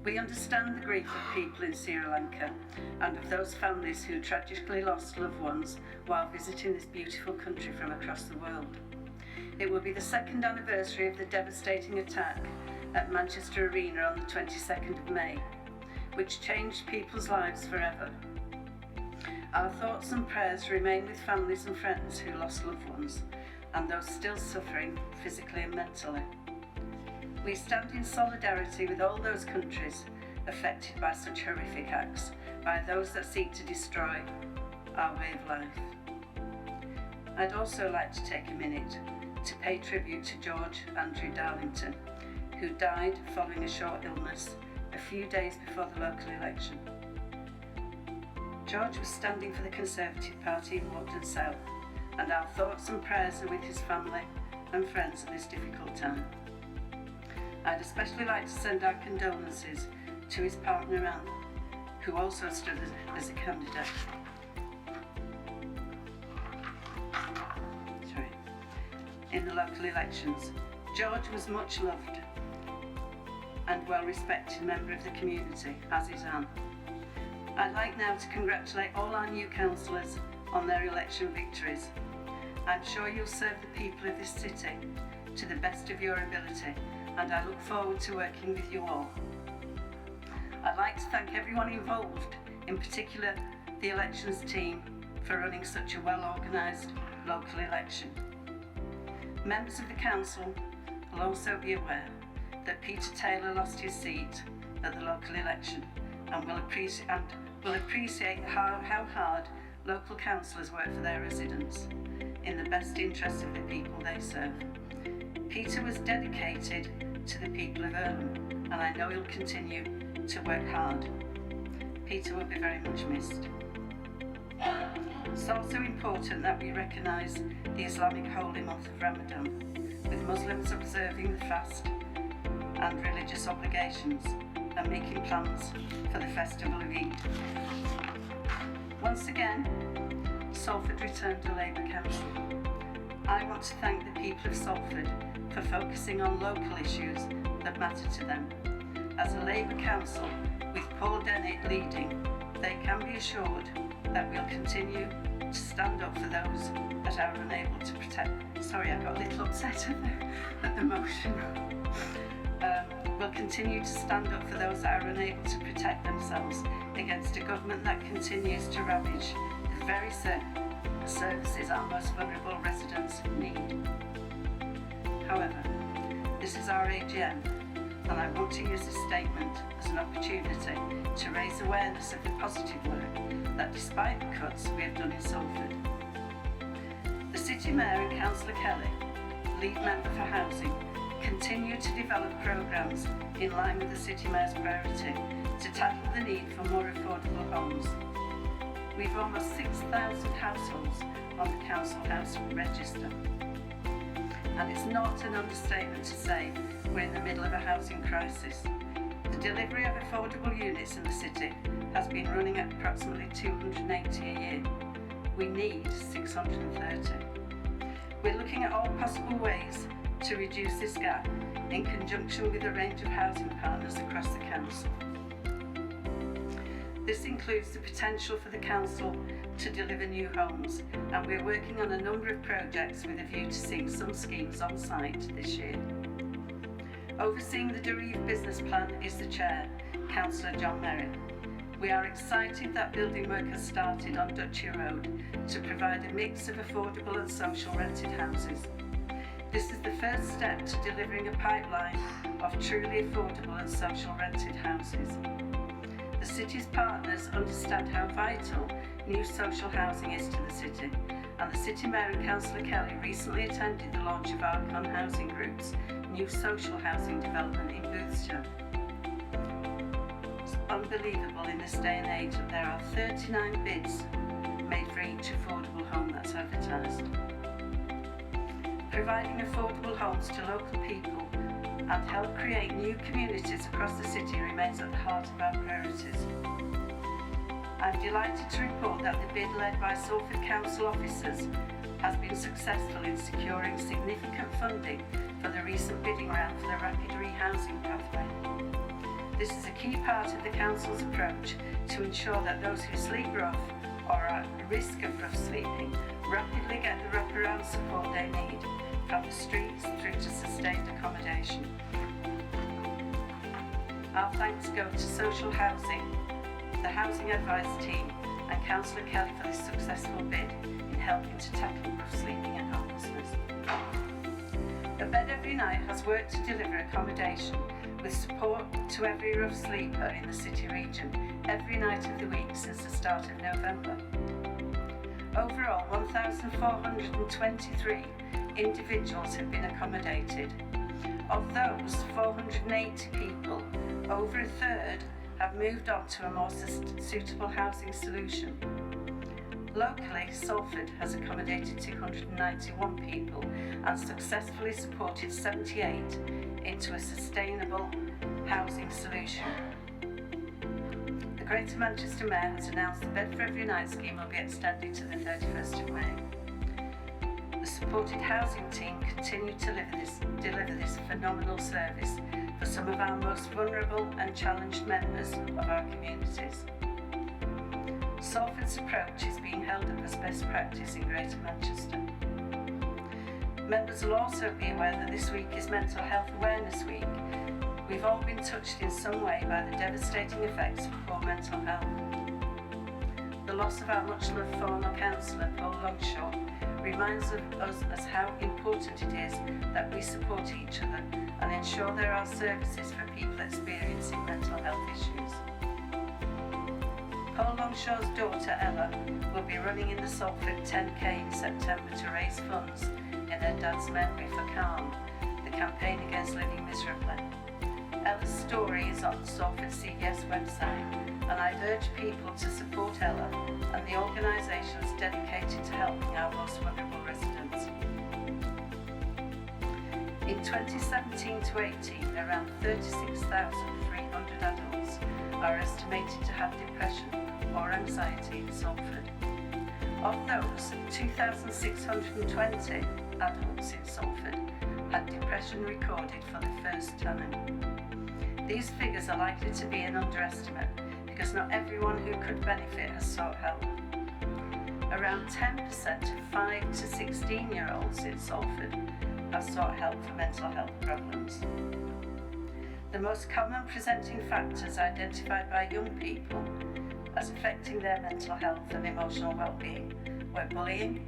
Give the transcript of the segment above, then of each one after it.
We understand the grief of people in Sri Lanka and of those families who tragically lost loved ones while visiting this beautiful country from across the world. It will be the second anniversary of the devastating attack at Manchester Arena on the 22nd of May, which changed people's lives forever. Our thoughts and prayers remain with families and friends who lost loved ones and those still suffering physically and mentally. We stand in solidarity with all those countries affected by such horrific acts by those that seek to destroy our way of life. I'd also like to take a minute to pay tribute to George Andrew Darlington, who died following a short illness a few days before the local election. George was standing for the Conservative Party in Walton South, and our thoughts and prayers are with his family and friends at this difficult time. I'd especially like to send our condolences to his partner Anne, who also stood as a candidate. In the local elections. George was much loved and well-respected member of the community, as is Anne. I'd like now to congratulate all our new councillors on their election victories. I'm sure you'll serve the people of this city to the best of your ability, and I look forward to working with you all. I'd like to thank everyone involved, in particular the elections team, for running such a well-organised local election. Members of the council will also be aware that Peter Taylor lost his seat at the local election and will appreciate how hard local councillors work for their residents in the best interests of the people they serve. Peter was dedicated to the people of Earlham, and I know he'll continue to work hard. Peter will be very much missed. It's also important that we recognise the Islamic holy month of Ramadan, with Muslims observing the fast and religious obligations and making plans for the festival of Eid. Once again, Salford returned to Labour Council. I want to thank the people of Salford for focusing on local issues that matter to them. As a Labour Council, with Paul Dennett leading, they can be assured that we'll continue to stand up for those that are unable to protect. Sorry, I got a little upset at the motion. We'll continue to stand up for those that are unable to protect themselves against a government that continues to ravage the very services our most vulnerable residents need. However, this is our AGM, and I want to use this statement as an opportunity to raise awareness of the positive work that, despite the cuts, we have done in Salford. The City Mayor and Councillor Kelly, lead member for housing, continue to develop programmes in line with the City Mayor's priority to tackle the need for more affordable homes. We've almost 6,000 households on the Council House Register. And it's not an understatement to say we're in the middle of a housing crisis. The delivery of affordable units in the city has been running at approximately 280 a year. We need 630. We're looking at all possible ways to reduce this gap in conjunction with a range of housing partners across the council. This includes the potential for the council to deliver new homes, and we're working on a number of projects with a view to seeing some schemes on site this year. Overseeing the Doreen business plan is the Chair, Councillor John Merritt. We are excited that building work has started on Duchy Road to provide a mix of affordable and social rented houses. This is the first step to delivering a pipeline of truly affordable and social rented houses. The city's partners understand how vital new social housing is to the city, and the City Mayor and Councillor Kelly recently attended the launch of Archon Housing Group's new social housing development in Boothshire. It's unbelievable in this day and age that there are 39 bids made for each affordable home that's advertised. Providing affordable homes to local people and help create new communities across the city remains at the heart of our priorities. I'm delighted to report that the bid led by Salford Council officers has been successful in securing significant funding for the recent bidding round for the rapid rehousing pathway. This is a key part of the Council's approach to ensure that those who sleep rough or are at risk of rough sleeping rapidly get the wraparound support they need, from the streets through to sustained accommodation. Our thanks go to Social Housing, the Housing Advice Team and Councillor Kelly for this successful bid in helping to tackle rough sleeping and homelessness. A Bed Every Night has worked to deliver accommodation with support to every rough sleeper in the city region every night of the week since the start of November. Overall, 1,423 individuals have been accommodated. Of those, 480 people, over a third, have moved on to a more suitable housing solution. Locally, Salford has accommodated 291 people and successfully supported 78 into a sustainable housing solution. The Greater Manchester Mayor has announced the Bed for Every Night scheme will be extended to the 31st of May. The supported housing team continue to deliver this phenomenal service for some of our most vulnerable and challenged members of our communities. Salford's approach is being held up as best practice in Greater Manchester. Members will also be aware that this week is Mental Health Awareness Week. We've all been touched in some way by the devastating effects of poor mental health. The loss of our much-loved former councillor, Paul Longshaw, reminds us how important it is that we support each other and ensure there are services for people experiencing mental health issues. Paul Longshaw's daughter Ella will be running in the Salford 10K in September to raise funds in her dad's memory for CALM, the campaign against living miserably. Ella's story is on the Salford CBS website, and I'd urge people to support Ella and the organisations dedicated to helping our most vulnerable residents. In 2017 to 18, around 36,300 adults are estimated to have depression or anxiety in Salford. Of those, 2,620 adults in Salford had depression recorded for the first time. These figures are likely to be an underestimate because not everyone who could benefit has sought help. Around 10% of 5 to 16-year-olds in Salford have sought help for mental health problems. The most common presenting factors identified by young people as affecting their mental health and emotional well-being were bullying,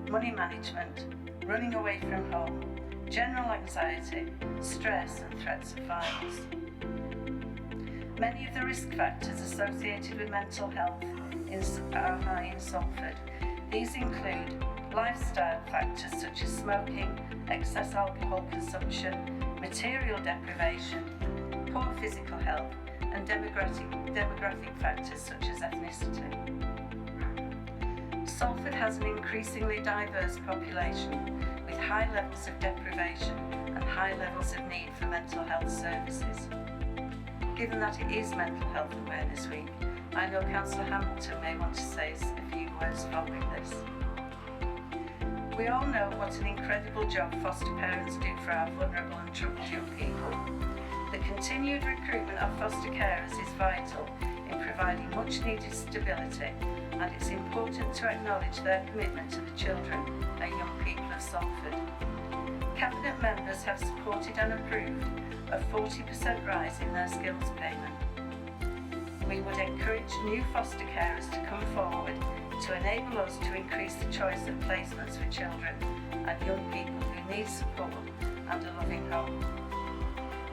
money management, running away from home, general anxiety, stress and threats of violence. Many of the risk factors associated with mental health are high in Salford. These include lifestyle factors such as smoking, excess alcohol consumption, material deprivation, poor physical health, and demographic factors such as ethnicity. Salford has an increasingly diverse population with high levels of deprivation and high levels of need for mental health services. Given that it is Mental Health Awareness Week, I know Councillor Hamilton may want to say a few words following this. We all know what an incredible job foster parents do for our vulnerable and troubled young people. The continued recruitment of foster carers is vital in providing much needed stability, and it's important to acknowledge their commitment to the children and young people of Salford. Cabinet members have supported and approved a 40% rise in their skills payment. We would encourage new foster carers to come forward to enable us to increase the choice of placements for children and young people who need support and a loving home.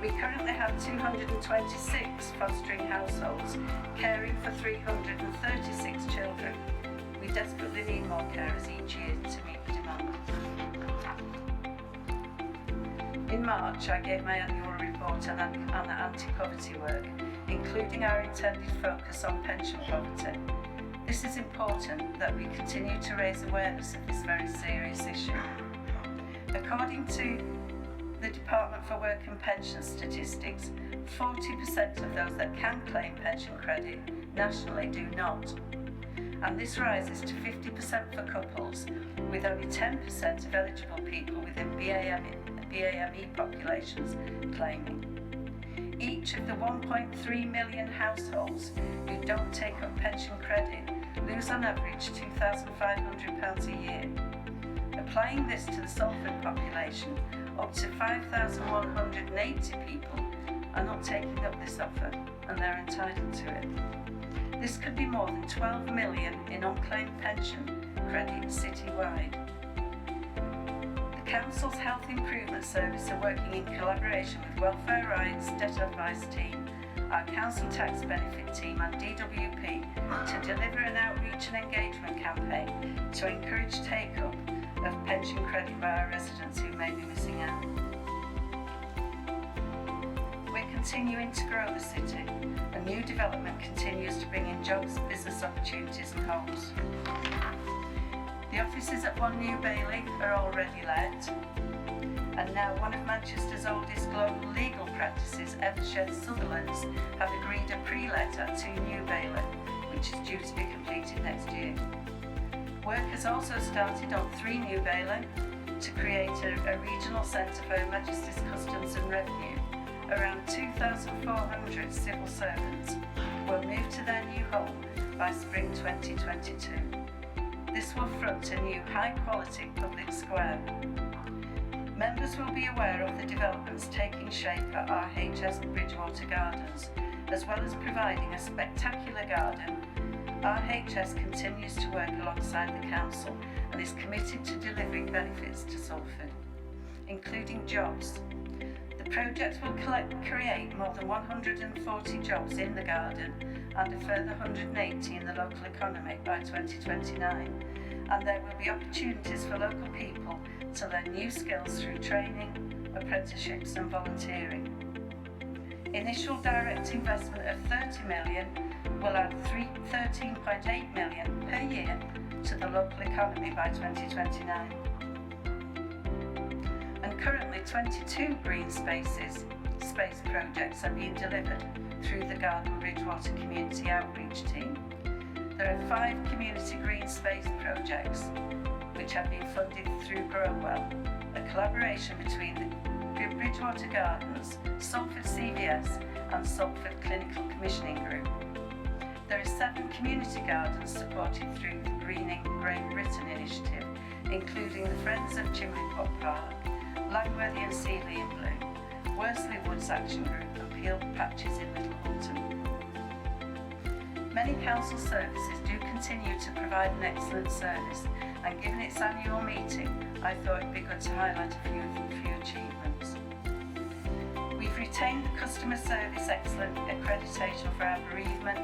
We currently have 226 fostering households caring for 336 children. We desperately need more carers each year to meet the demand. In March, I gave my annual report on anti-poverty work, including our intended focus on pension poverty. This is important that we continue to raise awareness of this very serious issue. According to the Department for Work and Pension statistics, 40% of those that can claim pension credit nationally do not. And this rises to 50% for couples, with only 10% of eligible people within BAME populations claiming. Each of the 1.3 million households who don't take up pension credit lose on average £2,500 a year. Applying this to the Salford population, up to 5,180 people are not taking up this offer and they're entitled to it. This could be more than 12 million in unclaimed pension credit citywide. The Council's Health Improvement Service are working in collaboration with Welfare Rights Debt Advice Team, our Council Tax Benefit Team and DWP to deliver an outreach and engagement campaign to encourage take-up of pension credit by our residents who may be missing out. We're continuing to grow the city, and new development continues to bring in jobs, business opportunities and homes. The offices at One New Bailey are already let, and now one of Manchester's oldest global legal practices, Evershed Sutherlands, have agreed a pre-let at 2 New Bailey, which is due to be completed next year. Work has also started on 3 New Bailey to create a regional centre for Her Majesty's Customs and Revenue. Around 2,400 civil servants will move to their new home by spring 2022. This will front a new high-quality public square. Members will be aware of the developments taking shape at RHS Bridgewater Gardens, as well as providing a spectacular garden. RHS continues to work alongside the Council and is committed to delivering benefits to Salford, including jobs. The project will create more than 140 jobs in the garden and a further 180 in the local economy by 2029, and there will be opportunities for local people to learn new skills through training, apprenticeships and volunteering. Initial direct investment of 30 million will add 13.8 million per year to the local economy by 2029. And currently 22 green space projects are being delivered through the Garden Bridgewater Community Outreach Team. There are 5 community green space projects which have been funded through Growwell, a collaboration between the Bridgewater Gardens, Salford CVS and Salford Clinical Commissioning Group. There are 7 community gardens supported through the Greening Great Britain initiative, including the Friends of Chimney Pot Park, Langworthy and Seeley in Bloom, Worsley Woods Action Group and Peel Patches in Little Hulton. Many council services do continue to provide an excellent service, and given its annual meeting, I thought it'd be good to highlight a few achievements. We've retained the Customer Service Excellent accreditation for our bereavement,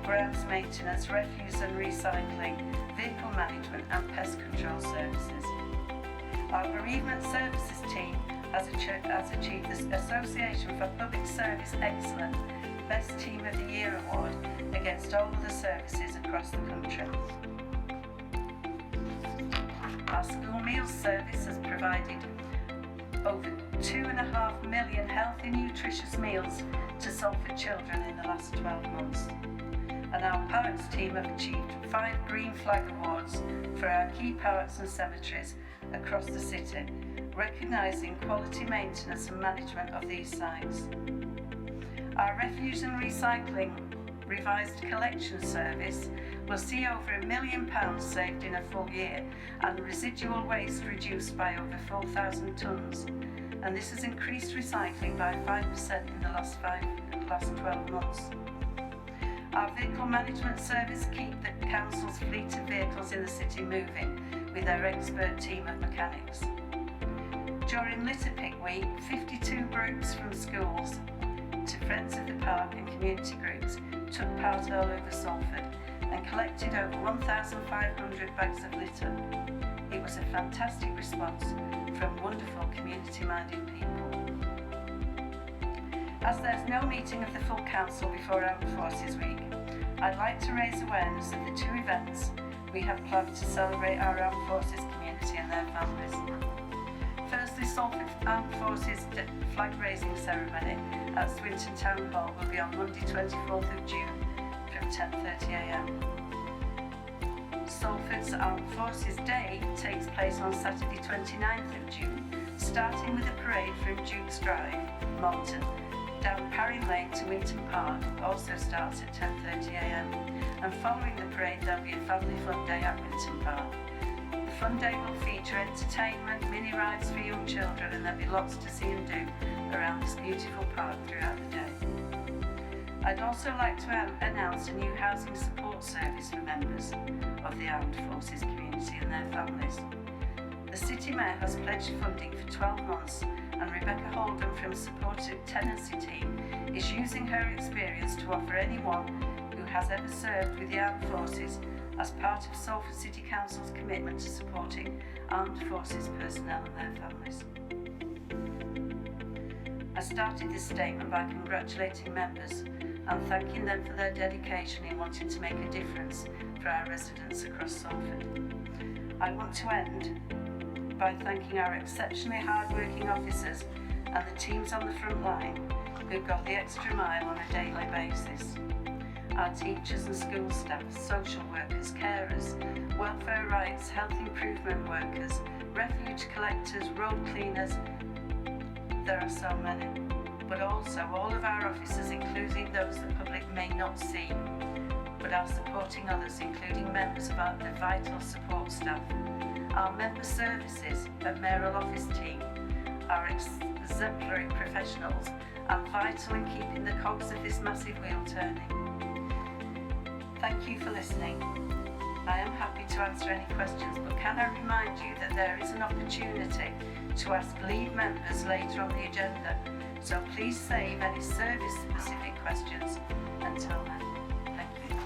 grounds maintenance, refuse and recycling, vehicle management and pest control services. Our bereavement services team has achieved the Association for Public Service Excellent Best Team of the Year award against all other services across the country. Our school meals service has provided over 2.5 million healthy, nutritious meals to Salford children in the last 12 months. And our parks team have achieved 5 Green Flag Awards for our key parks and cemeteries across the city, recognising quality maintenance and management of these sites. Our refuse and recycling revised collection service will see over £1 million saved in a full year and residual waste reduced by over 4,000 tonnes, and this has increased recycling by 5% in the last 12 months. Our vehicle management service keep the council's fleet of vehicles in the city moving with their expert team of mechanics. During Litter Pick Week, 52 groups from schools to Friends of the Park and community groups took part all over Salford and collected over 1,500 bags of litter. It was a fantastic response from wonderful community-minded people. As there's no meeting of the full council before Armed Forces Week, I'd like to raise awareness of the 2 events we have planned to celebrate our Armed Forces community and their families. Firstly, Salford Armed Forces flag raising ceremony at Swinton Town Hall will be on Monday 24th of June from 10:30am. Salford's Armed Forces Day takes place on Saturday 29th of June, starting with a parade from Duke's Drive, Malton, down Parry Lane to Winton Park also starts at 10:30 a.m. and following the parade there'll be a family fun day at Winton Park. The fun day will feature entertainment, mini rides for young children, and there'll be lots to see and do around this beautiful park throughout the day. I'd also like to announce a new housing support service for members of the Armed Forces community and their families. The City Mayor has pledged funding for 12 months, and Rebecca Holden from Supported Tenancy Team is using her experience to offer anyone who has ever served with the Armed Forces as part of Salford City Council's commitment to supporting Armed Forces personnel and their families. I started this statement by congratulating members and thanking them for their dedication in wanting to make a difference for our residents across Salford. I want to end by thanking our exceptionally hard-working officers and the teams on the front line who go the extra mile on a daily basis. Our teachers and school staff, social workers, carers, welfare rights, health improvement workers, refuge collectors, road cleaners. There are so many. But also all of our officers, including those the public may not see, but are supporting others, including members of the vital support staff. Our member services and mayoral office team are exemplary professionals and vital in keeping the cogs of this massive wheel turning. Thank you for listening. I am happy to answer any questions, but can I remind you that there is an opportunity to ask lead members later on the agenda, so please save any service-specific questions until then. Thank you.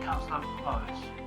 Councillor Morris.